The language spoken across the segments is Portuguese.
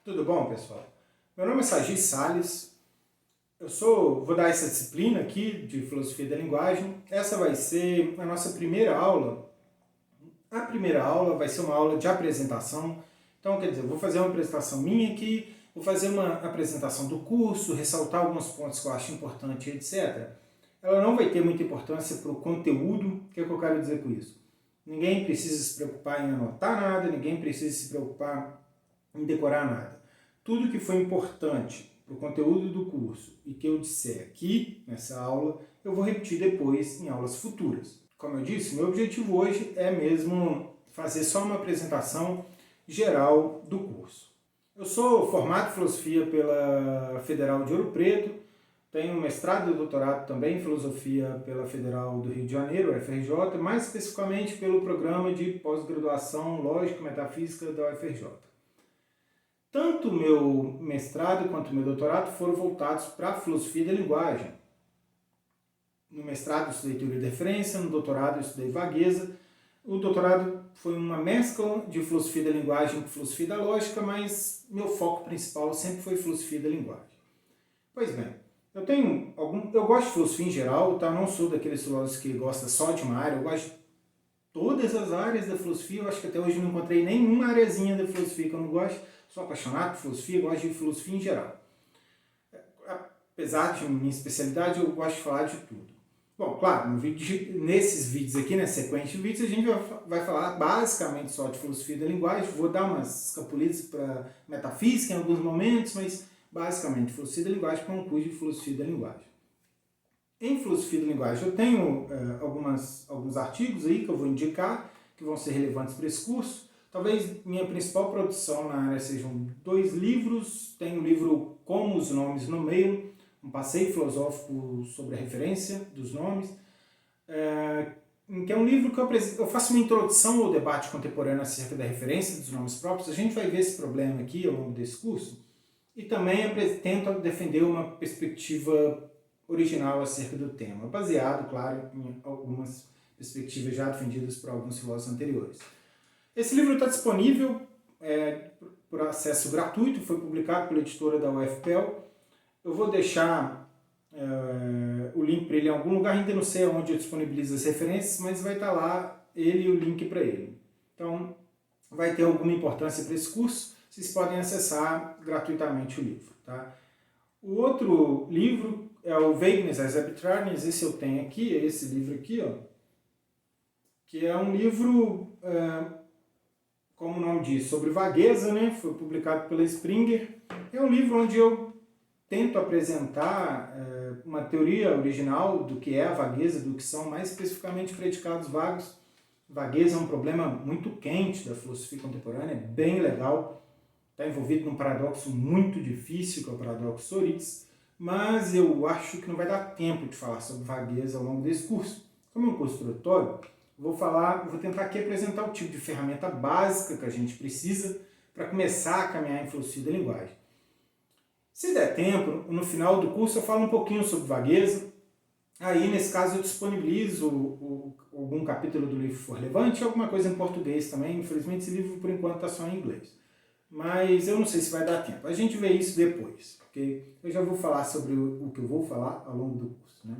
Tudo bom, pessoal? Meu nome é Sagi Salles. Vou dar essa disciplina aqui de Filosofia da Linguagem. Essa vai ser a nossa primeira aula. A primeira aula vai ser uma aula de apresentação. Então, quer dizer, eu vou fazer uma apresentação minha aqui, vou fazer uma apresentação do curso, ressaltar alguns pontos que eu acho importante, etc. Ela não vai ter muita importância para o conteúdo. O que é que eu quero dizer com isso? Ninguém precisa se preocupar em anotar nada, ninguém precisa se preocupar em decorar nada. Tudo que foi importante para o conteúdo do curso e que eu disser aqui nessa aula, eu vou repetir depois em aulas futuras. Como eu disse, meu objetivo hoje é mesmo fazer só uma apresentação geral do curso. Eu sou formado em Filosofia pela Federal de Ouro Preto, tenho mestrado e doutorado também em Filosofia pela Federal do Rio de Janeiro, UFRJ, mais especificamente pelo programa de pós-graduação Lógica e Metafísica da UFRJ. Tanto o meu mestrado quanto o meu doutorado foram voltados para a filosofia da linguagem. No mestrado eu estudei teoria de referência, no doutorado eu estudei vagueza. O doutorado foi uma mescla de filosofia da linguagem com filosofia da lógica, mas meu foco principal sempre foi filosofia da linguagem. Pois bem, eu gosto de filosofia em geral, tá? Eu não sou daqueles filósofos que gosta só de uma área, eu gosto de todas as áreas da filosofia. Eu acho que até hoje não encontrei nenhuma areazinha da filosofia que eu não gosto. Sou apaixonado por filosofia, gosto de filosofia em geral. Apesar de minha especialidade, eu gosto de falar de tudo. Bom, claro, nesses vídeos aqui, na sequência de vídeos, a gente vai falar basicamente só de filosofia da linguagem. Vou dar umas escapulidas para metafísica em alguns momentos, mas basicamente filosofia da linguagem para um curso de filosofia da linguagem. Em filosofia da linguagem eu tenho alguns artigos aí que eu vou indicar, que vão ser relevantes para esse curso. Talvez minha principal produção na área sejam 2 livros. Tem o livro Como os Nomes Nomeiam, um passeio filosófico sobre a referência dos nomes, que é um livro que eu faço uma introdução ao debate contemporâneo acerca da referência dos nomes próprios. A gente vai ver esse problema aqui ao longo desse curso, e também tento defender uma perspectiva original acerca do tema, baseado, claro, em algumas perspectivas já defendidas por alguns filósofos anteriores. Esse livro está disponível por acesso gratuito, foi publicado pela editora da UFPEL. Eu vou deixar o link para ele em algum lugar, ainda não sei onde eu disponibilizo as referências, mas vai estar lá ele e o link para ele. Então, vai ter alguma importância para esse curso, vocês podem acessar gratuitamente o livro. Tá? O outro livro é o Vagueness as Arbitrariness, esse eu tenho aqui, é esse livro aqui, ó, que é um livro, como o nome diz, sobre vagueza, né? Foi publicado pela Springer. É um livro onde eu tento apresentar uma teoria original do que é a vagueza, do que são mais especificamente predicados vagos. Vagueza é um problema muito quente da filosofia contemporânea, é bem legal, está envolvido num paradoxo muito difícil, que é o paradoxo Sorites, mas eu acho que não vai dar tempo de falar sobre vagueza ao longo desse curso. Como é um curso introdutório, vou tentar aqui apresentar o tipo de ferramenta básica que a gente precisa para começar a caminhar em filosofia da linguagem. Se der tempo, no final do curso eu falo um pouquinho sobre vagueza. Aí, nesse caso, eu disponibilizo algum capítulo do livro for relevante, alguma coisa em português também. Infelizmente, esse livro, por enquanto, está só em inglês. Mas eu não sei se vai dar tempo. A gente vê isso depois, ok? Eu já vou falar sobre o que eu vou falar ao longo do curso, né?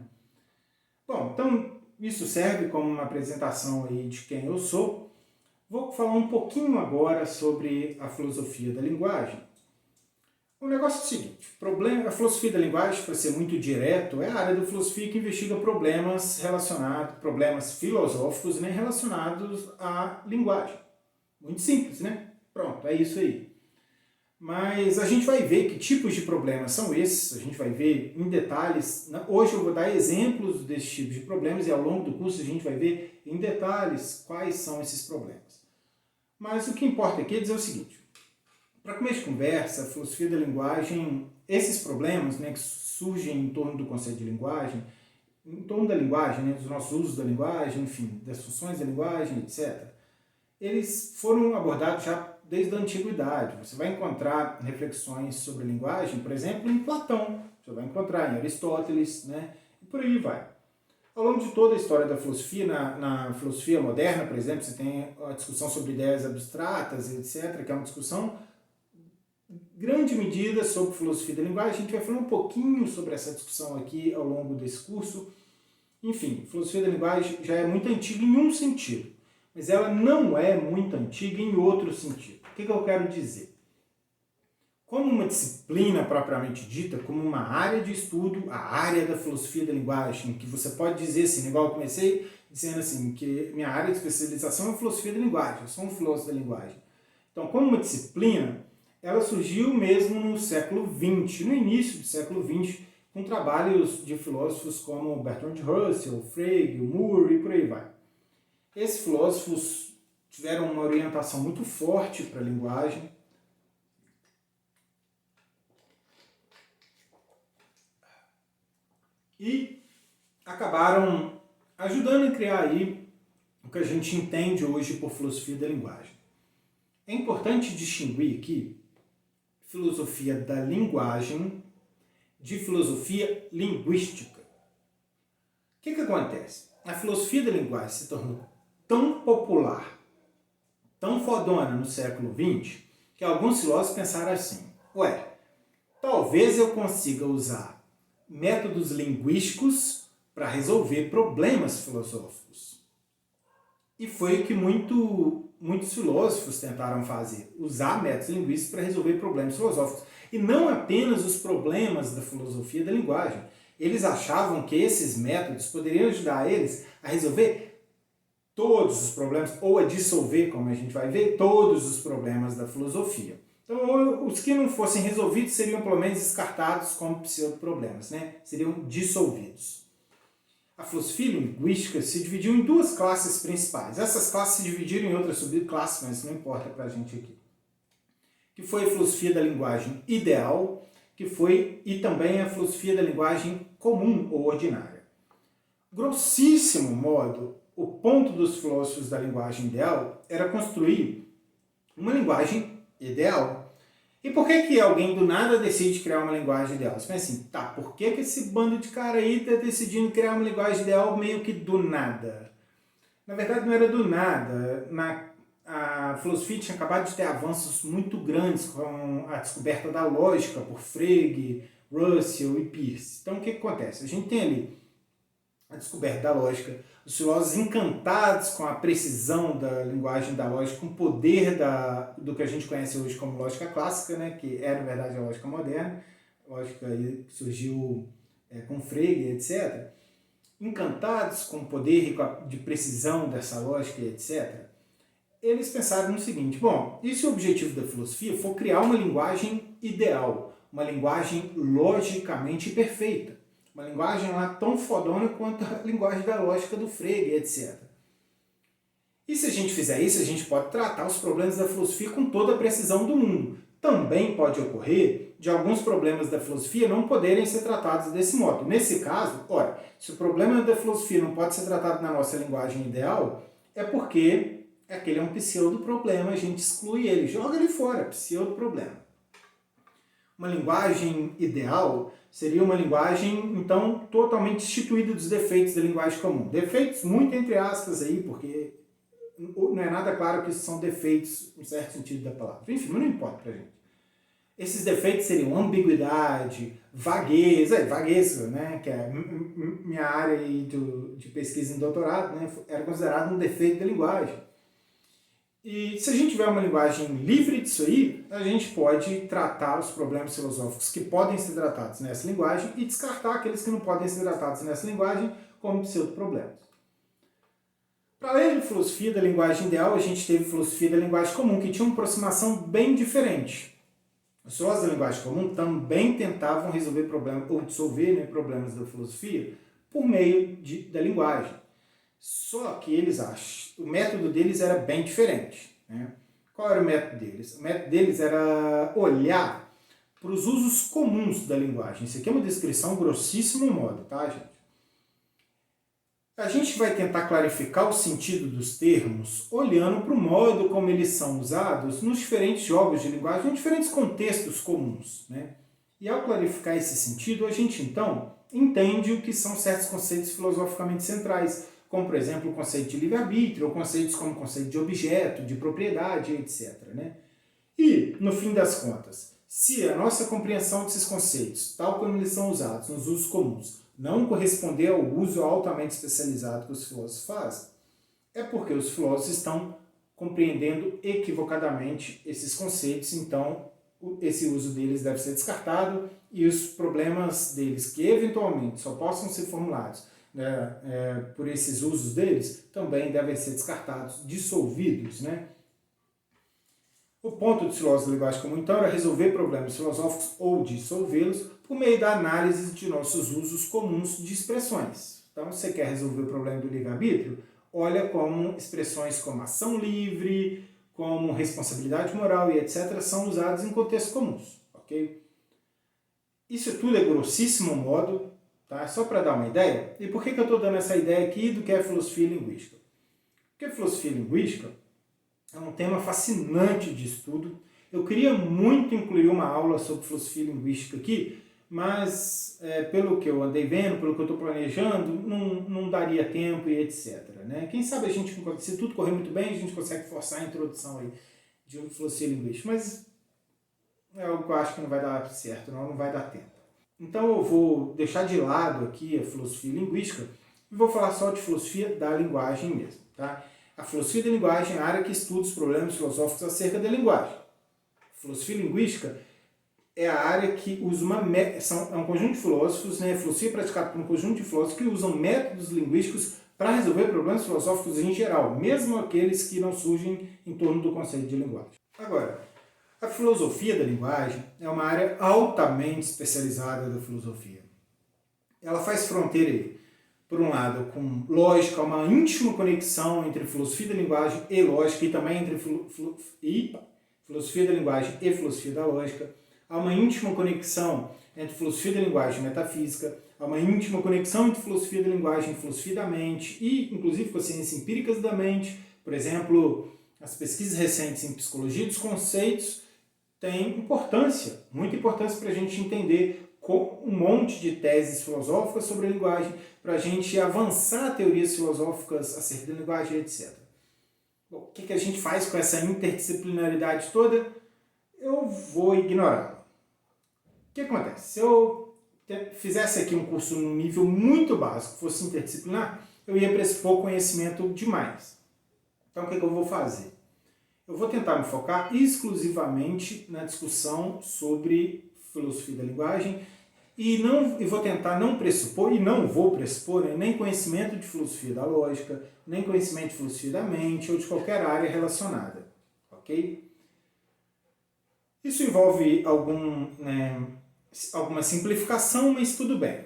Bom, então, isso serve como uma apresentação aí de quem eu sou. Vou falar um pouquinho agora sobre a filosofia da linguagem. O negócio é o seguinte, a filosofia da linguagem, para ser muito direto, é a área da filosofia que investiga problemas filosóficos, né, relacionados à linguagem. Muito simples, né? Pronto, é isso aí. Mas a gente vai ver que tipos de problemas são esses, a gente vai ver em detalhes. Hoje eu vou dar exemplos desses tipos de problemas e ao longo do curso a gente vai ver em detalhes quais são esses problemas. Mas o que importa aqui é dizer o seguinte, para começo de conversa, a filosofia da linguagem, esses problemas, né, que surgem em torno do conceito de linguagem, em torno da linguagem, né, dos nossos usos da linguagem, enfim, das funções da linguagem, etc., eles foram abordados já desde a antiguidade. Você vai encontrar reflexões sobre a linguagem, por exemplo, em Platão, você vai encontrar em Aristóteles, né, e por aí vai. Ao longo de toda a história da filosofia, na filosofia moderna, por exemplo, você tem a discussão sobre ideias abstratas, etc., que é uma discussão grande medida sobre filosofia da linguagem. A gente vai falar um pouquinho sobre essa discussão aqui ao longo desse curso. Enfim, filosofia da linguagem já é muito antiga em um sentido, mas ela não é muito antiga em outro sentido. O que eu quero dizer? Como uma disciplina propriamente dita, como uma área de estudo, a área da filosofia da linguagem, que você pode dizer assim, igual eu comecei dizendo assim, que minha área de especialização é filosofia da linguagem, eu sou um filósofo da linguagem. Então, como uma disciplina, ela surgiu mesmo no século XX, no início do século XX, com trabalhos de filósofos como Bertrand Russell, Frege, Moore e por aí vai. Esses filósofos tiveram uma orientação muito forte para a linguagem, e acabaram ajudando a criar aí o que a gente entende hoje por filosofia da linguagem. É importante distinguir aqui filosofia da linguagem de filosofia linguística. O que acontece? A filosofia da linguagem se tornou tão popular, tão fodona no século XX, que alguns filósofos pensaram assim, talvez eu consiga usar métodos linguísticos para resolver problemas filosóficos. E foi o que muitos filósofos tentaram fazer, usar métodos linguísticos para resolver problemas filosóficos. E não apenas os problemas da filosofia da linguagem. Eles achavam que esses métodos poderiam ajudar eles a resolver todos os problemas, ou a dissolver, como a gente vai ver, todos os problemas da filosofia. Então, os que não fossem resolvidos seriam pelo menos descartados como pseudo-problemas, né? Seriam dissolvidos. A filosofia linguística se dividiu em duas classes principais. Essas classes se dividiram em outras subclasses, mas não importa para a gente aqui. Que foi a filosofia da linguagem ideal, e também a filosofia da linguagem comum ou ordinária. Grossíssimo modo, o ponto dos filósofos da linguagem ideal era construir uma linguagem ideal. E por que alguém do nada decide criar uma linguagem ideal? Você pensa assim, por que esse bando de cara aí está decidindo criar uma linguagem ideal meio que do nada? Na verdade, não era do nada. A filosofia tinha acabado de ter avanços muito grandes com a descoberta da lógica por Frege, Russell e Peirce. Então, o que acontece? A gente tem ali a descoberta da lógica, os filósofos encantados com a precisão da linguagem da lógica, com o poder do que a gente conhece hoje como lógica clássica, né, que é, na verdade, a lógica moderna, lógica que surgiu com Frege, etc. Encantados com o poder de precisão dessa lógica, etc., eles pensaram no seguinte, e se o objetivo da filosofia for criar uma linguagem ideal, uma linguagem logicamente perfeita, uma linguagem lá tão fodona quanto a linguagem da lógica do Frege, etc. E se a gente fizer isso, a gente pode tratar os problemas da filosofia com toda a precisão do mundo. Também pode ocorrer de alguns problemas da filosofia não poderem ser tratados desse modo. Nesse caso, se o problema da filosofia não pode ser tratado na nossa linguagem ideal, é porque aquele é um pseudo-problema, a gente exclui ele, joga ele fora, pseudo-problema. Uma linguagem ideal seria uma linguagem, então, totalmente destituída dos defeitos da linguagem comum. Defeitos muito entre aspas aí, porque não é nada claro que são defeitos no certo sentido da palavra. Enfim, mas não importa pra gente. Esses defeitos seriam ambiguidade, vagueza, né, que é minha área aí de pesquisa em doutorado, né, era considerado um defeito da linguagem. E se a gente tiver uma linguagem livre disso aí, a gente pode tratar os problemas filosóficos que podem ser tratados nessa linguagem e descartar aqueles que não podem ser tratados nessa linguagem como pseudo-problemas. Para além de filosofia da linguagem ideal, a gente teve filosofia da linguagem comum, que tinha uma aproximação bem diferente. Os filósofos da linguagem comum também tentavam resolver problemas, ou dissolver problemas da filosofia por meio da linguagem. Só que o método deles era bem diferente. Né? Qual era o método deles? O método deles era olhar para os usos comuns da linguagem. Isso aqui é uma descrição grossíssimo modo, tá, gente? A gente vai tentar clarificar o sentido dos termos olhando para o modo como eles são usados nos diferentes jogos de linguagem, em diferentes contextos comuns. Né? E ao clarificar esse sentido, a gente então entende o que são certos conceitos filosoficamente centrais, como, por exemplo, o conceito de livre-arbítrio, ou conceitos como o conceito de objeto, de propriedade, etc. Né? E, no fim das contas, Se a nossa compreensão desses conceitos, tal como eles são usados nos usos comuns, não corresponder ao uso altamente especializado que os filósofos fazem, é porque os filósofos estão compreendendo equivocadamente esses conceitos, então esse uso deles deve ser descartado e os problemas deles, que eventualmente só possam ser formulados, né, por esses usos deles, também devem ser descartados, dissolvidos, né? O ponto dos filósofos da linguagem comum, então, era resolver problemas filosóficos ou dissolvê-los por meio da análise de nossos usos comuns de expressões. Então, você quer resolver o problema do livre-arbítrio? Olha como expressões como ação livre, como responsabilidade moral e etc. são usadas em contextos comuns, ok? Isso tudo é grossíssimo modo, tá? Só para dar uma ideia. E por que eu estou dando essa ideia aqui do que é filosofia linguística? Porque a filosofia linguística é um tema fascinante de estudo. Eu queria muito incluir uma aula sobre filosofia linguística aqui, mas pelo que eu andei vendo, pelo que eu estou planejando, não daria tempo e etc. Né? Quem sabe a gente, se tudo correr muito bem, a gente consegue forçar a introdução aí de filosofia linguística, mas é algo que eu acho que não vai dar certo, não vai dar tempo. Então eu vou deixar de lado aqui a filosofia linguística e vou falar só de filosofia da linguagem mesmo, tá? A filosofia da linguagem é a área que estuda os problemas filosóficos acerca da linguagem. A filosofia linguística é a área que usa é um conjunto de filósofos, né? A filosofia é praticada por um conjunto de filósofos que usam métodos linguísticos para resolver problemas filosóficos em geral, mesmo aqueles que não surgem em torno do conceito de linguagem. Agora, a filosofia da linguagem é uma área altamente especializada da filosofia. Ela faz fronteira aí, por um lado, com lógica, uma íntima conexão entre filosofia da linguagem e lógica, e também entre filosofia da linguagem e filosofia da lógica. Há uma íntima conexão entre filosofia da linguagem e metafísica, há uma íntima conexão entre filosofia da linguagem e filosofia da mente, e inclusive com as ciências empíricas da mente. Por exemplo, as pesquisas recentes em psicologia dos conceitos têm importância, muita importância para a gente entender com um monte de teses filosóficas sobre a linguagem, para a gente avançar teorias filosóficas acerca da linguagem, etc. Bom, o que a gente faz com essa interdisciplinaridade toda? Eu vou ignorá-la. O que acontece? Se eu fizesse aqui um curso num nível muito básico, fosse interdisciplinar, eu ia pressupor conhecimento demais. Então, o que eu vou fazer? Eu vou tentar me focar exclusivamente na discussão sobre filosofia da linguagem e vou tentar não pressupor, e não vou pressupor, nem conhecimento de filosofia da lógica, nem conhecimento de filosofia da mente ou de qualquer área relacionada. Ok? Isso envolve alguma simplificação, mas tudo bem.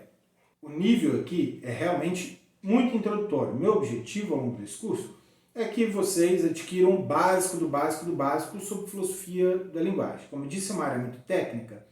O nível aqui é realmente muito introdutório. Meu objetivo ao longo desse curso é que vocês adquiram o básico do básico do básico sobre filosofia da linguagem. Como eu disse, é uma área muito técnica.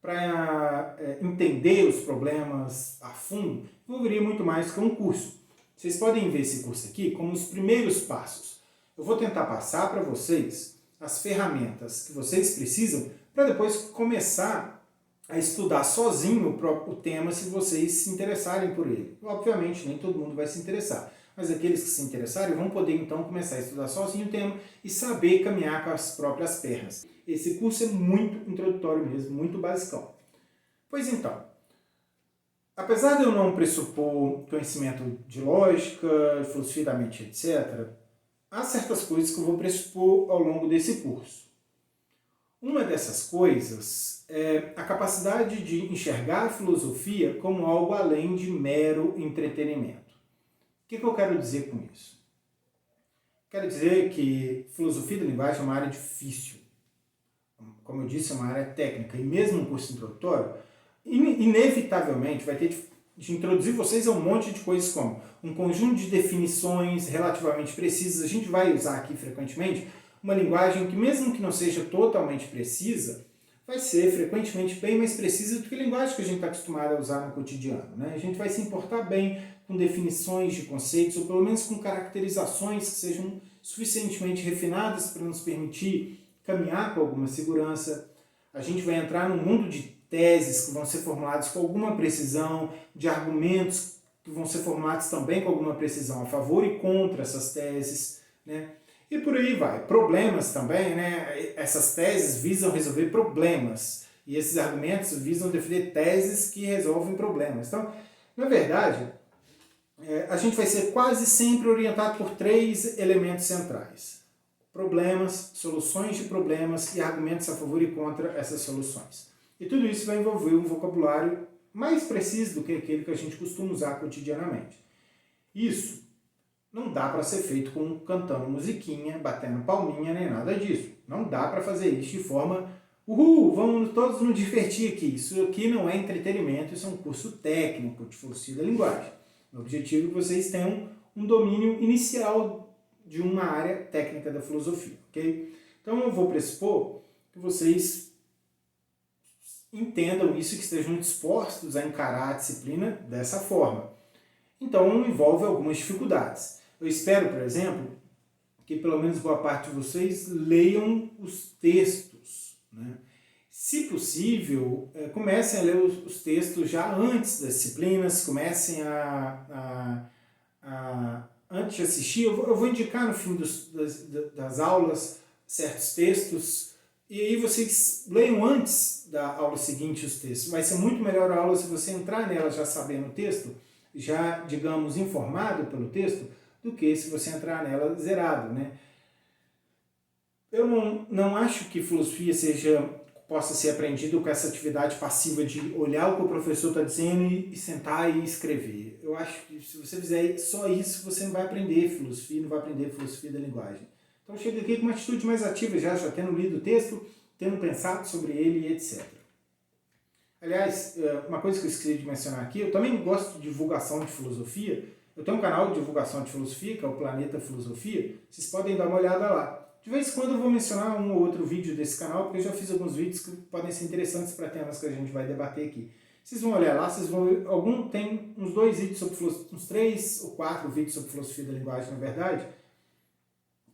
Para entender os problemas a fundo, envolveria muito mais que um curso. Vocês podem ver esse curso aqui como os primeiros passos. Eu vou tentar passar para vocês as ferramentas que vocês precisam para depois começar a estudar sozinho o tema se vocês se interessarem por ele. Obviamente, nem todo mundo vai se interessar, mas aqueles que se interessarem vão poder então começar a estudar sozinho o tema e saber caminhar com as próprias pernas. Esse curso é muito introdutório mesmo, muito basicão. Pois então, apesar de eu não pressupor conhecimento de lógica, filosofia da mente, etc., há certas coisas que eu vou pressupor ao longo desse curso. Uma dessas coisas é a capacidade de enxergar a filosofia como algo além de mero entretenimento. O que eu quero dizer com isso? Quero dizer que filosofia da linguagem é uma área difícil. Como eu disse, é uma área técnica. E mesmo um curso introdutório, inevitavelmente vai ter de introduzir vocês a um monte de coisas como um conjunto de definições relativamente precisas. A gente vai usar aqui frequentemente uma linguagem que, mesmo que não seja totalmente precisa, vai ser frequentemente bem mais precisa do que a linguagem que a gente está acostumado a usar no cotidiano. Né? A gente vai se importar bem com definições de conceitos, ou pelo menos com caracterizações que sejam suficientemente refinadas para nos permitir caminhar com alguma segurança. A gente vai entrar num mundo de teses que vão ser formuladas com alguma precisão, de argumentos que vão ser formulados também com alguma precisão a favor e contra essas teses, né? E por aí vai. Problemas também, né? Essas teses visam resolver problemas. E esses argumentos visam defender teses que resolvem problemas. Então, na verdade, a gente vai ser quase sempre orientado por três elementos centrais: problemas, soluções de problemas e argumentos a favor e contra essas soluções. E tudo isso vai envolver um vocabulário mais preciso do que aquele que a gente costuma usar cotidianamente. Isso não dá para ser feito com cantando musiquinha, batendo palminha, nem nada disso. Não dá para fazer isso de forma vamos todos nos divertir aqui. Isso aqui não é entretenimento, isso é um curso técnico de filosofia da linguagem. O objetivo é que vocês tenham um domínio inicial de uma área técnica da filosofia, ok? Então eu vou pressupor que vocês entendam isso e que estejam dispostos a encarar a disciplina dessa forma. Então envolve algumas dificuldades. Eu espero, por exemplo, que pelo menos boa parte de vocês leiam os textos, né? Se possível, comecem a ler os textos já antes das disciplinas, comecem antes de assistir. Eu vou indicar no fim das aulas certos textos, e aí vocês leiam antes da aula seguinte os textos. Vai ser muito melhor a aula se você entrar nela já sabendo o texto, já, digamos, informado pelo texto, do que se você entrar nela zerado, né? Eu não acho que filosofia possa ser aprendido com essa atividade passiva de olhar o que o professor está dizendo e sentar e escrever. Eu acho que se você fizer só isso, você não vai aprender filosofia, não vai aprender filosofia da linguagem. Então chega aqui com uma atitude mais ativa já tendo lido o texto, tendo pensado sobre ele, etc. Aliás, uma coisa que eu esqueci de mencionar aqui, eu também gosto de divulgação de filosofia. Eu tenho um canal de divulgação de filosofia, que é o Planeta Filosofia. Vocês podem dar uma olhada lá. De vez em quando eu vou mencionar um ou outro vídeo desse canal, porque eu já fiz alguns vídeos que podem ser interessantes para temas que a gente vai debater aqui. Vocês vão olhar lá, vocês vão ver, tem uns 2 vídeos sobre filosofia, uns 3 ou 4 vídeos sobre filosofia da linguagem, na verdade,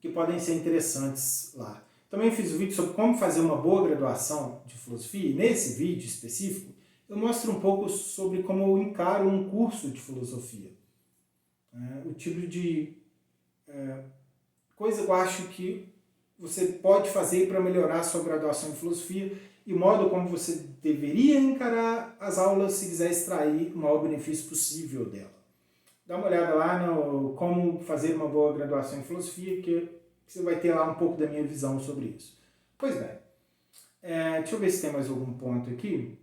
que podem ser interessantes lá. Também fiz um vídeo sobre como fazer uma boa graduação de filosofia, e nesse vídeo específico eu mostro um pouco sobre como eu encaro um curso de filosofia. O tipo de coisa que eu acho que você pode fazer para melhorar a sua graduação em filosofia e o modo como você deveria encarar as aulas se quiser extrair o maior benefício possível dela. Dá uma olhada lá no como fazer uma boa graduação em filosofia, que você vai ter lá um pouco da minha visão sobre isso. Pois bem, deixa eu ver se tem mais algum ponto aqui.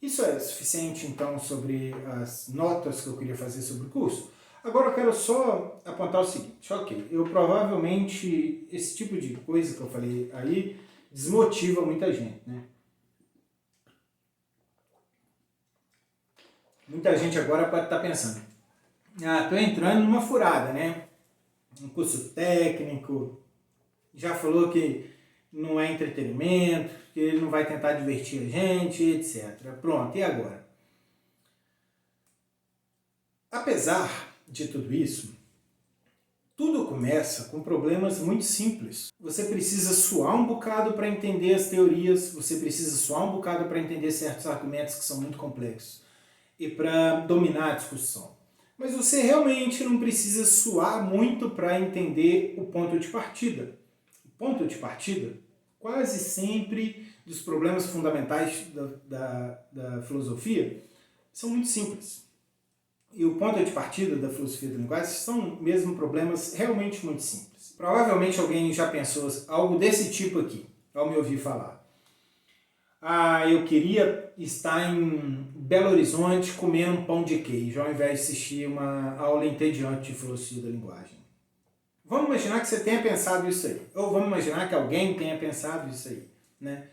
Isso é suficiente, então, sobre as notas que eu queria fazer sobre o curso? Agora eu quero só apontar o seguinte, ok, provavelmente esse tipo de coisa que eu falei aí desmotiva muita gente, né? Muita gente agora pode estar pensando, estou entrando numa furada, né? Um curso técnico, já falou que não é entretenimento, que ele não vai tentar divertir a gente, etc. Pronto, e agora? Apesar de tudo isso, tudo começa com problemas muito simples. Você precisa suar um bocado para entender as teorias, você precisa suar um bocado para entender certos argumentos que são muito complexos e para dominar a discussão. Mas você realmente não precisa suar muito para entender o ponto de partida. O ponto de partida, quase sempre, dos problemas fundamentais da filosofia, são muito simples. E o ponto de partida da filosofia da linguagem são mesmo problemas realmente muito simples. Provavelmente alguém já pensou algo desse tipo aqui, ao me ouvir falar. Eu queria estar em Belo Horizonte comendo um pão de queijo, ao invés de assistir uma aula entediante de filosofia da linguagem. Vamos imaginar que você tenha pensado isso aí. Ou vamos imaginar que alguém tenha pensado isso aí, né?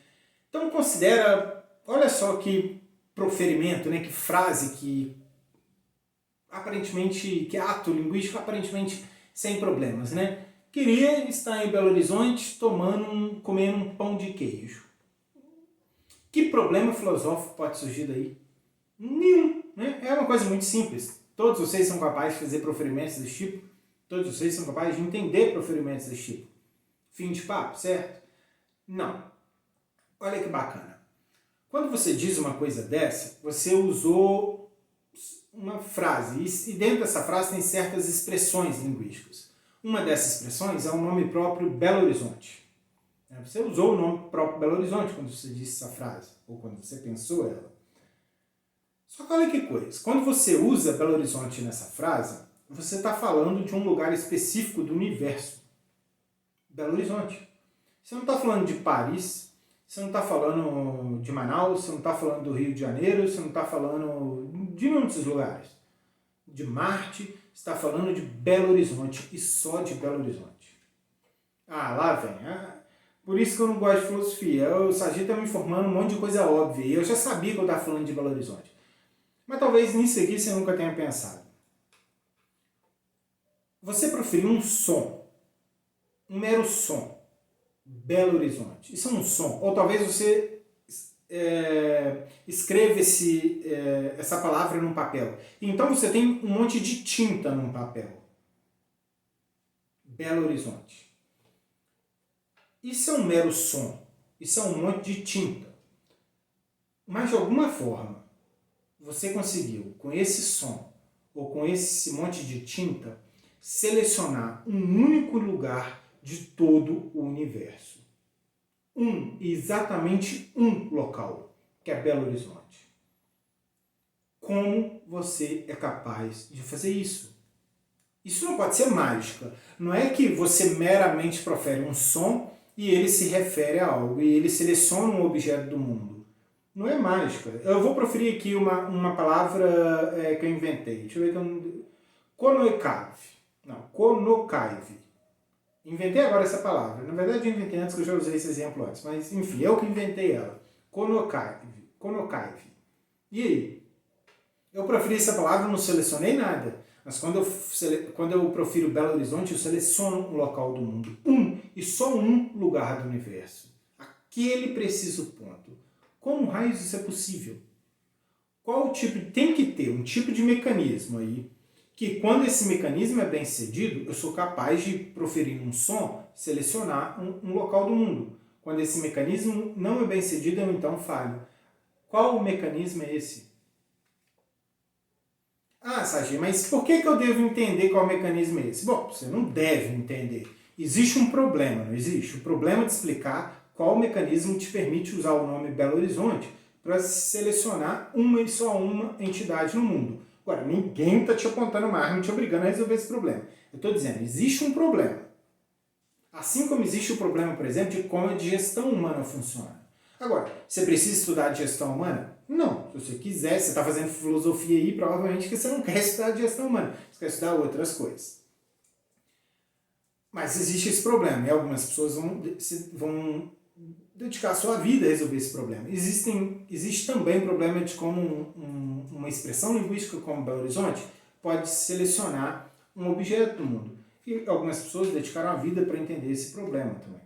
Então considera, olha só que proferimento, né? Que frase, que ato linguístico aparentemente sem problemas, né? Queria estar em Belo Horizonte comendo um pão de queijo. Que problema filosófico pode surgir daí? Nenhum, né? É uma coisa muito simples. Todos vocês são capazes de fazer proferimentos desse tipo. Todos vocês são capazes de entender proferimentos desse tipo. Fim de papo, certo? Não. Olha que bacana. Quando você diz uma coisa dessa, você usou uma frase, e dentro dessa frase tem certas expressões linguísticas. Uma dessas expressões é o nome próprio Belo Horizonte. Você usou o nome próprio Belo Horizonte quando você disse essa frase, ou quando você pensou ela. Só que olha que coisa, quando você usa Belo Horizonte nessa frase, você está falando de um lugar específico do universo. Belo Horizonte. Você não está falando de Paris, você não está falando de Manaus, você não está falando do Rio de Janeiro, você não está falando de muitos lugares. De Marte, você está falando de Belo Horizonte e só de Belo Horizonte. Ah, lá vem. Por isso que eu não gosto de filosofia. O Sargento está me informando um monte de coisa óbvia e eu já sabia que eu estava falando de Belo Horizonte. Mas talvez nisso aqui você nunca tenha pensado. Você proferiu um som, um mero som, Belo Horizonte. Isso é um som. Ou talvez você escreva essa palavra num papel. Então você tem um monte de tinta num papel. Belo Horizonte. Isso é um mero som. Isso é um monte de tinta. Mas de alguma forma, você conseguiu, com esse som, ou com esse monte de tinta, selecionar um único lugar de todo o universo. Exatamente um local, que é Belo Horizonte. Como você é capaz de fazer isso? Isso não pode ser mágica. Não é que você meramente profere um som e ele se refere a algo, e ele seleciona um objeto do mundo. Não é mágica. Eu vou proferir aqui uma palavra que eu inventei. Deixa eu ver que eu não... Konoikave. Não, Konokaive. Inventei agora essa palavra. Na verdade, eu inventei antes, que eu já usei esse exemplo antes. Mas, enfim, eu que inventei ela. Konokaive. Konokaive. E aí? Eu proferi essa palavra, não selecionei nada. Mas quando eu profiro Belo Horizonte, eu seleciono um local do mundo. E só um lugar do universo. Aquele preciso ponto. Como raios isso é possível? Qual tipo? Tem que ter um tipo de mecanismo aí, que quando esse mecanismo é bem sucedido, eu sou capaz de proferir um som, selecionar um local do mundo. Quando esse mecanismo não é bem sucedido, eu então falho. Qual o mecanismo é esse? Ah, Sagi, mas por que eu devo entender qual mecanismo é esse? Bom, você não deve entender. Existe um problema, não existe? O problema de explicar qual mecanismo te permite usar o nome Belo Horizonte para selecionar uma e só uma entidade no mundo. Agora, ninguém está te apontando uma arma e te obrigando a resolver esse problema. Eu estou dizendo, existe um problema. Assim como existe o problema, por exemplo, de como a digestão humana funciona. Agora, você precisa estudar a digestão humana? Não. Se você quiser, você está fazendo filosofia aí, provavelmente que você não quer estudar a digestão humana. Você quer estudar outras coisas. Mas existe esse problema e algumas pessoas vão dedicar a sua vida a resolver esse problema. Existe também o problema de como uma expressão linguística como Belo Horizonte pode selecionar um objeto do mundo. E algumas pessoas dedicaram a vida para entender esse problema também.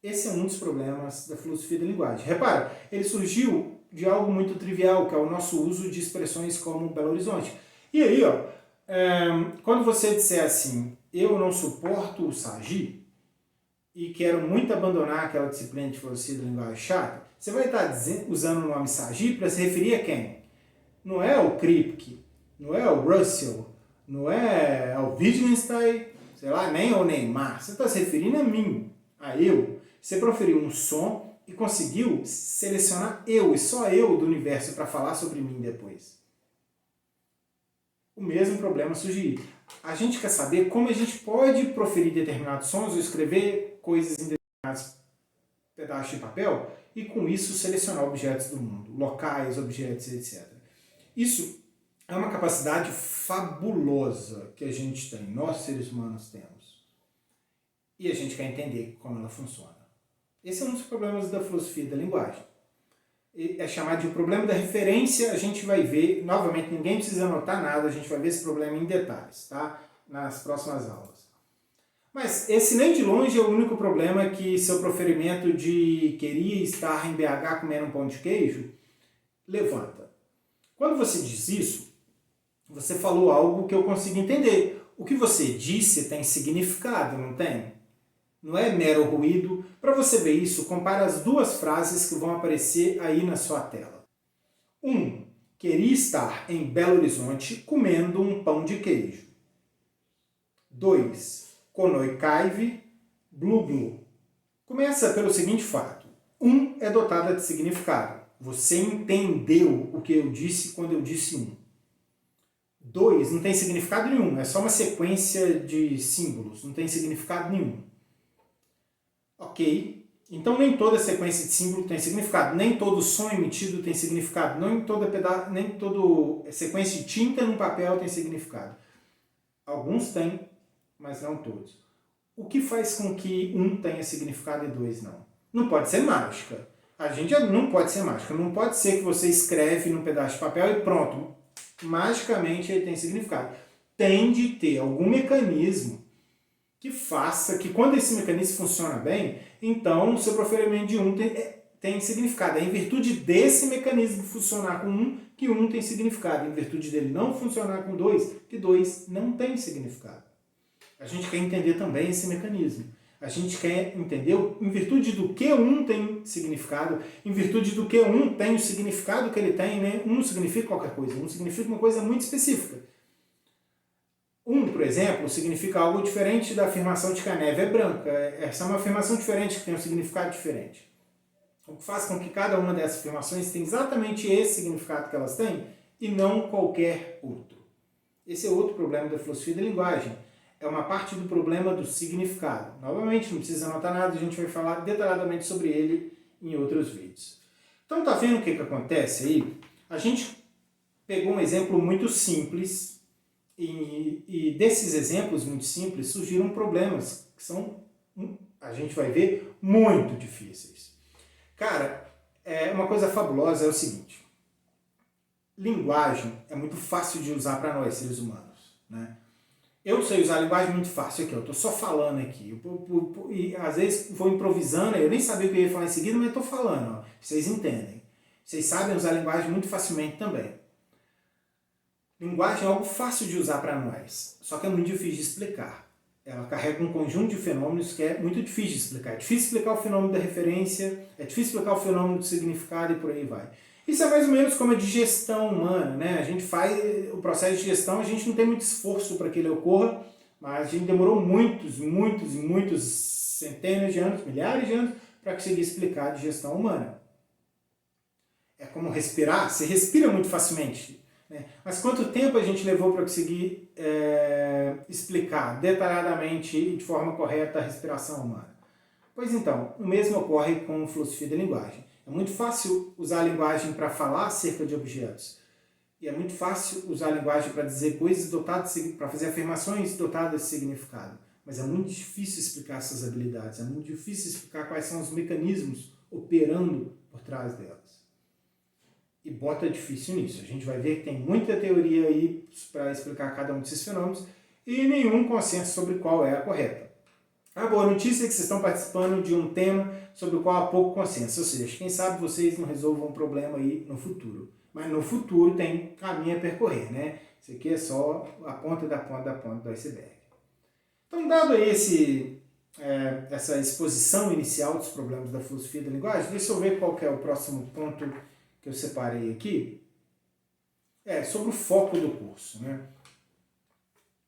Esse é um dos problemas da filosofia da linguagem. Repara, ele surgiu de algo muito trivial, que é o nosso uso de expressões como Belo Horizonte. E aí, quando você disser assim, eu não suporto o Sagi e quero muito abandonar aquela disciplina de filosofia da linguagem chata, você vai estar usando o nome Sagi para se referir a quem? Não é ao Kripke, não é ao Russell, não é ao Wittgenstein, sei lá, nem ao Neymar. Você está se referindo a mim, a eu. Você proferiu um som e conseguiu selecionar eu, e só eu do universo para falar sobre mim depois. O mesmo problema surgiria. A gente quer saber como a gente pode proferir determinados sons ou escrever coisas em determinados pedaços de papel e com isso selecionar objetos do mundo, locais, objetos, etc. Isso é uma capacidade fabulosa que a gente tem, nós seres humanos temos. E a gente quer entender como ela funciona. Esse é um dos problemas da filosofia da linguagem. É chamado de problema da referência. A gente vai ver, novamente, ninguém precisa anotar nada, a gente vai ver esse problema em detalhes, tá? Nas próximas aulas. Mas esse nem de longe é o único problema que seu proferimento de queria estar em BH comendo um pão de queijo levanta. Quando você diz isso, você falou algo que eu consigo entender. O que você disse tem significado, não tem? Não é mero ruído. Para você ver isso, compare as duas frases que vão aparecer aí na sua tela. queria estar em Belo Horizonte comendo um pão de queijo. 2. Konoi Kaive, Blu Blu. Começa pelo seguinte fato. 1 é dotada de significado. Você entendeu o que eu disse quando eu disse 1. 2 não tem significado nenhum, é só uma sequência de símbolos, não tem significado nenhum. Ok, então nem toda sequência de símbolo tem significado, nem todo som emitido tem significado, nem toda sequência de tinta no papel tem significado. Alguns têm, mas não todos. O que faz com que 1 tenha significado e 2 não? Não pode ser mágica. A gente não pode ser mágica. Não pode ser que você escreve num pedaço de papel e pronto, magicamente ele tem significado. Tem de ter algum mecanismo que faça que quando esse mecanismo funciona bem, então o seu proferimento de 1 tem significado. É em virtude desse mecanismo funcionar com 1 que 1 tem significado. Em virtude dele não funcionar com 2, que 2 não tem significado. A gente quer entender também esse mecanismo. A gente quer entender em virtude do que 1 tem significado, em virtude do que 1 tem o significado que ele tem, né? 1 significa qualquer coisa, 1 significa uma coisa muito específica. 1, por exemplo, significa algo diferente da afirmação de que a neve é branca. Essa é uma afirmação diferente, que tem um significado diferente. O que faz com que cada uma dessas afirmações tenha exatamente esse significado que elas têm e não qualquer outro. Esse é outro problema da filosofia da linguagem. É uma parte do problema do significado. Novamente, não precisa anotar nada, a gente vai falar detalhadamente sobre ele em outros vídeos. Então, tá vendo o que acontece aí? A gente pegou um exemplo muito simples e desses exemplos muito simples surgiram problemas que são, a gente vai ver, muito difíceis. Cara, uma coisa fabulosa é o seguinte. Linguagem é muito fácil de usar para nós, seres humanos, né? Eu sei usar a linguagem muito fácil aqui, eu estou só falando aqui. E às vezes vou improvisando, eu nem sabia o que eu ia falar em seguida, mas estou falando, ó, vocês entendem. Vocês sabem usar a linguagem muito facilmente também. Linguagem é algo fácil de usar para nós, só que é muito difícil de explicar. Ela carrega um conjunto de fenômenos que é muito difícil de explicar. É difícil explicar o fenômeno da referência, é difícil explicar o fenômeno do significado e por aí vai. Isso é mais ou menos como a digestão humana, né? A gente faz o processo de digestão, a gente não tem muito esforço para que ele ocorra, mas a gente demorou muitos centenas de anos, milhares de anos, para conseguir explicar a digestão humana. É como respirar, você respira muito facilmente, né? Mas quanto tempo a gente levou para conseguir explicar detalhadamente e de forma correta a respiração humana? Pois então, o mesmo ocorre com a filosofia da linguagem. É muito fácil usar a linguagem para falar acerca de objetos. E é muito fácil usar a linguagem para dizer coisas dotadas, para fazer afirmações dotadas de significado. Mas é muito difícil explicar essas habilidades, é muito difícil explicar quais são os mecanismos operando por trás delas. E bota difícil nisso. A gente vai ver que tem muita teoria aí para explicar cada um desses fenômenos e nenhum consenso sobre qual é a correta. A boa notícia é que vocês estão participando de um tema sobre o qual há pouco consenso, ou seja, quem sabe vocês não resolvam um problema aí no futuro. Mas no futuro tem caminho a percorrer, né? Isso aqui é só a ponta da ponta do iceberg. Então, dado aí essa exposição inicial dos problemas da filosofia da linguagem, deixa eu ver qual que é o próximo ponto que eu separei aqui. Sobre o foco do curso, né?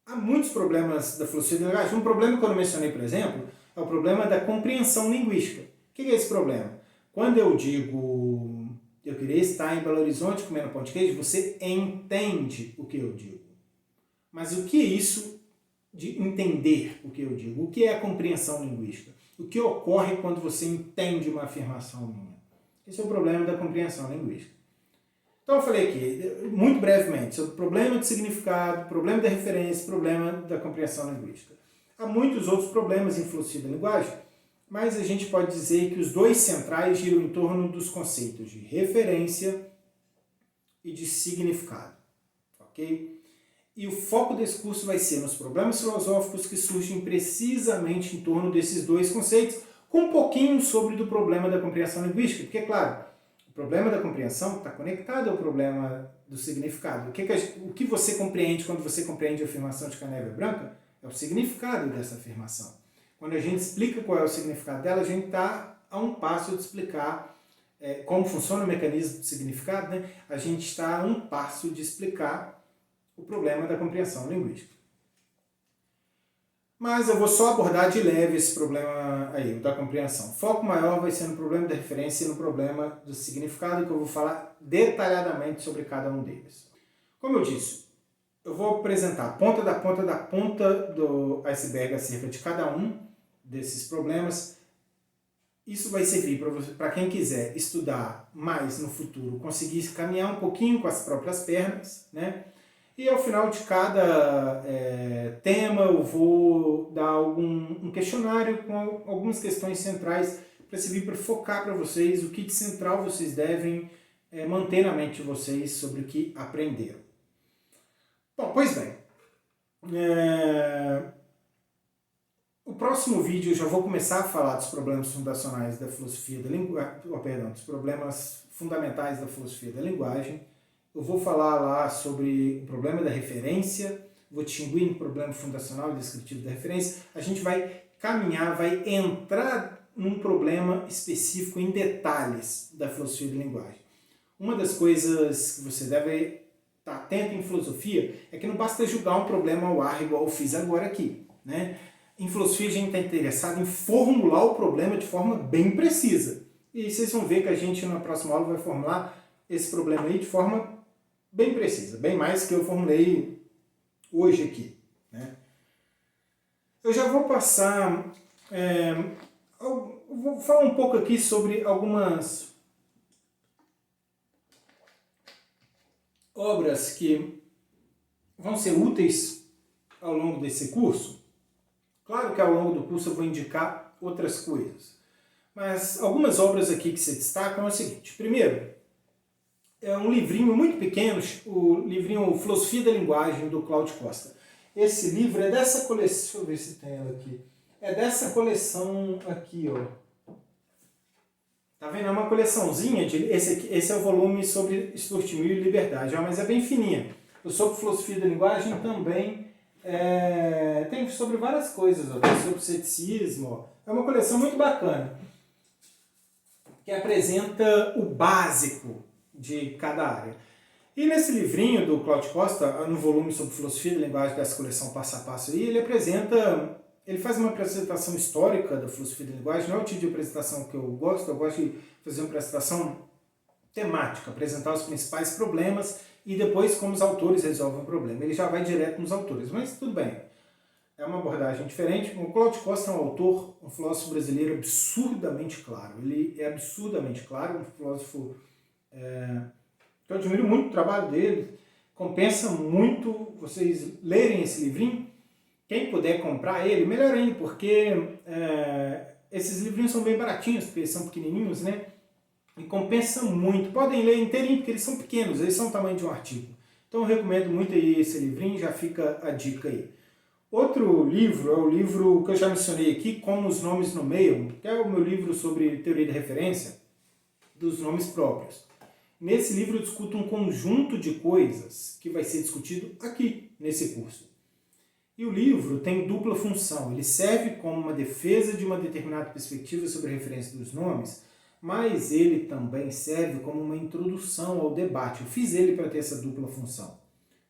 Há muitos problemas da filosofia da linguagem. Um problema que eu não mencionei, por exemplo, é o problema da compreensão linguística. O que é esse problema? Quando eu digo eu queria estar em Belo Horizonte comendo pão de queijo, você entende o que eu digo. Mas o que é isso de entender o que eu digo? O que é a compreensão linguística? O que ocorre quando você entende uma afirmação minha? Esse é o problema da compreensão linguística. Então eu falei aqui, muito brevemente, sobre o problema de significado, problema da referência, problema da compreensão linguística. Há muitos outros problemas em filosofia da linguagem, mas a gente pode dizer que os dois centrais giram em torno dos conceitos de referência e de significado. Ok? E o foco desse curso vai ser nos problemas filosóficos que surgem precisamente em torno desses dois conceitos, com um pouquinho sobre do problema da compreensão linguística, porque, claro, o problema da compreensão está conectado ao problema do significado. O que você compreende quando você compreende a afirmação de que a neve é branca é o significado dessa afirmação. Quando a gente explica qual é o significado dela, a gente está a um passo de explicar como funciona o mecanismo do significado, né, a gente está a um passo de explicar o problema da compreensão linguística. Mas eu vou só abordar de leve esse problema aí, o da compreensão. O foco maior vai ser no problema da referência e no problema do significado, que eu vou falar detalhadamente sobre cada um deles. Como eu disse, eu vou apresentar a ponta do iceberg acerca de cada um desses problemas. Isso vai servir para quem quiser estudar mais no futuro, conseguir caminhar um pouquinho com as próprias pernas, né? E ao final de cada tema eu vou dar um questionário com algumas questões centrais para servir para focar para vocês o que de central vocês devem manter na mente de vocês sobre o que aprenderam. Bom, pois bem, o próximo vídeo eu já vou começar a falar dos problemas fundacionais da filosofia da linguagem, dos problemas fundamentais da filosofia da linguagem. Eu vou falar lá sobre o problema da referência, vou distinguir no problema fundacional e descritivo da referência. A gente vai caminhar, vai entrar num problema específico em detalhes da filosofia da linguagem. Uma das coisas que você deve estar atento em filosofia é que não basta julgar um problema ao ar igual eu fiz agora aqui, né? Em filosofia a gente está interessado em formular o problema de forma bem precisa. E vocês vão ver que a gente na próxima aula vai formular esse problema aí de forma bem precisa, bem mais que eu formulei hoje aqui, né? Eu já vou passar, eu vou falar um pouco aqui sobre algumas obras que vão ser úteis ao longo desse curso. Claro que ao longo do curso eu vou indicar outras coisas, mas algumas obras aqui que se destacam é o seguinte. Primeiro, é um livrinho muito pequeno, o livrinho Filosofia da Linguagem, do Cláudio Costa. Esse livro é dessa coleção, deixa eu ver se tem ela aqui, é dessa coleção aqui, ó. Tá vendo? É uma coleçãozinha, esse é o volume sobre Stuart Mill e liberdade, ó, mas é bem fininha. O sobre Filosofia da Linguagem também tem sobre várias coisas, ó, tem sobre ceticismo, ó. É uma coleção muito bacana, que apresenta o básico de cada área. E nesse livrinho do Cláudio Costa, no volume sobre filosofia da linguagem dessa coleção passo a passo aí, ele faz uma apresentação histórica da filosofia da linguagem. Não é o tipo de apresentação que eu gosto de fazer uma apresentação temática, apresentar os principais problemas e depois como os autores resolvem o problema. Ele já vai direto nos autores, mas tudo bem. É uma abordagem diferente. O Cláudio Costa é um autor, um filósofo brasileiro absurdamente claro. Ele é absurdamente claro, um filósofo eu admiro muito o trabalho dele, compensa muito vocês lerem esse livrinho. Quem puder comprar ele, melhor ainda, porque esses livrinhos são bem baratinhos, porque eles são pequenininhos, né? E compensa muito. Podem ler inteirinho, porque eles são pequenos, eles são o tamanho de um artigo. Então eu recomendo muito aí esse livrinho, já fica a dica aí. Outro livro é o livro que eu já mencionei aqui, Como os Nomes Nomeiam, que é o meu livro sobre teoria da referência dos nomes próprios. Nesse livro eu discuto um conjunto de coisas que vai ser discutido aqui, nesse curso. E o livro tem dupla função. Ele serve como uma defesa de uma determinada perspectiva sobre a referência dos nomes, mas ele também serve como uma introdução ao debate. Eu fiz ele para ter essa dupla função.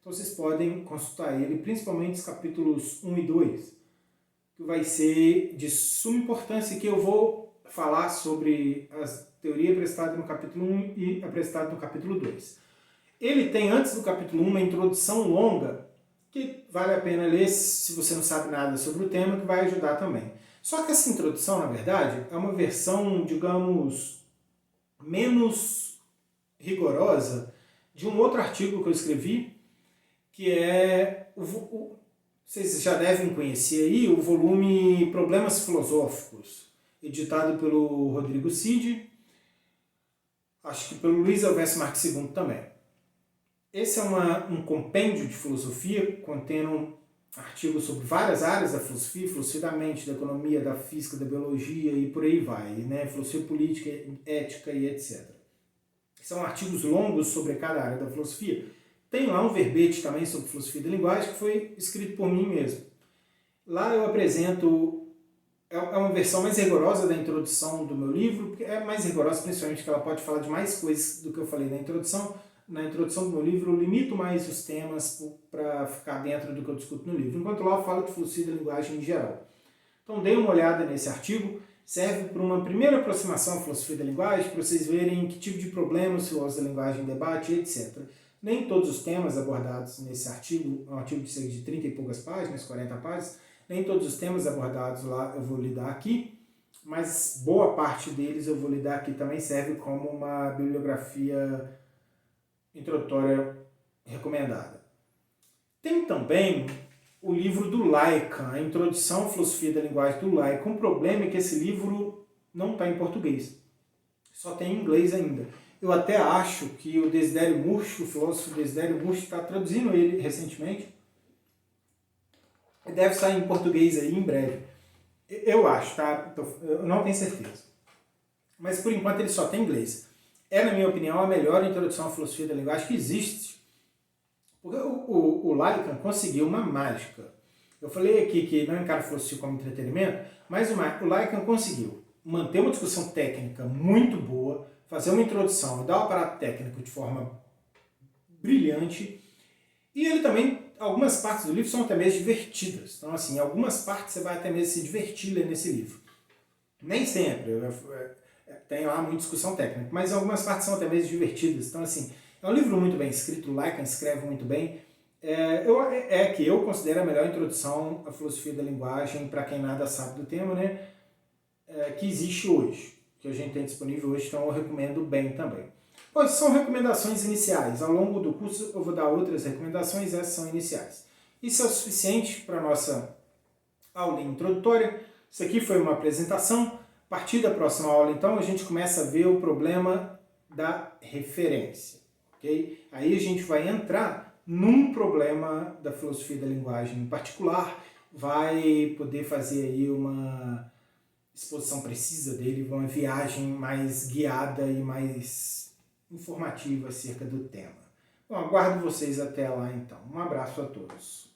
Então vocês podem consultar ele, principalmente os capítulos 1 e 2, que vai ser de suma importância, que eu vou falar sobre as teoria apresentada no capítulo 1 e apresentada no capítulo 2. Ele tem, antes do capítulo 1, uma introdução longa, que vale a pena ler se você não sabe nada sobre o tema, que vai ajudar também. Só que essa introdução, na verdade, é uma versão, digamos, menos rigorosa de um outro artigo que eu escrevi, que é, vocês já devem conhecer aí, o volume Problemas Filosóficos, editado pelo Rodrigo Cid, acho que pelo Luiz Alves Marques II também. Esse é um compêndio de filosofia, contendo artigos sobre várias áreas da filosofia, filosofia da mente, da economia, da física, da biologia e por aí vai, né? Filosofia política, ética e etc. São artigos longos sobre cada área da filosofia. Tem lá um verbete também sobre filosofia da linguagem que foi escrito por mim mesmo. Lá eu apresento é uma versão mais rigorosa da introdução do meu livro, porque é mais rigorosa principalmente porque ela pode falar de mais coisas do que eu falei na introdução. Na introdução do meu livro eu limito mais os temas para ficar dentro do que eu discuto no livro, enquanto lá eu falo de filosofia da linguagem em geral. Então dê uma olhada nesse artigo, serve para uma primeira aproximação à filosofia da linguagem, para vocês verem que tipo de problemas os filósofos da linguagem debatem, etc. Nem todos os temas abordados nesse artigo, é um artigo de cerca de 30 e poucas páginas, 40 páginas, nem todos os temas abordados lá eu vou lidar aqui, mas boa parte deles eu vou lidar aqui também, serve como uma bibliografia introdutória recomendada. Tem também o livro do Lacan, a Introdução à Filosofia da Linguagem do Lacan. O problema é que esse livro não está em português, só tem em inglês ainda. Eu até acho que o Desidério Murch, o filósofo Desidério Murch, está traduzindo ele recentemente. Deve sair em português aí em breve. Eu acho, tá? Eu não tenho certeza. Mas por enquanto ele só tem inglês. É, na minha opinião, a melhor introdução à filosofia da linguagem que existe. Porque o Lacan conseguiu uma mágica. Eu falei aqui que não encara a filosofia como entretenimento, mas o Lacan conseguiu manter uma discussão técnica muito boa, fazer uma introdução e dar o aparato técnico de forma brilhante. E ele também, algumas partes do livro são até mesmo divertidas. Então, assim, algumas partes você vai até mesmo se divertir lendo esse livro. Nem sempre, tem lá muita discussão técnica, mas algumas partes são até mesmo divertidas. Então, assim, é um livro muito bem escrito, o Lacan escreve muito bem. Que eu considero a melhor introdução à filosofia da linguagem, para quem nada sabe do tema, né? Que existe hoje, que a gente tem disponível hoje, então eu recomendo bem também. Pois são recomendações iniciais. Ao longo do curso eu vou dar outras recomendações, essas são iniciais. Isso é o suficiente para a nossa aula introdutória. Isso aqui foi uma apresentação. A partir da próxima aula, então, a gente começa a ver o problema da referência. Okay? Aí a gente vai entrar num problema da filosofia da linguagem em particular, vai poder fazer aí uma exposição precisa dele, uma viagem mais guiada e mais informativa acerca do tema. Bom, aguardo vocês até lá então. Um abraço a todos.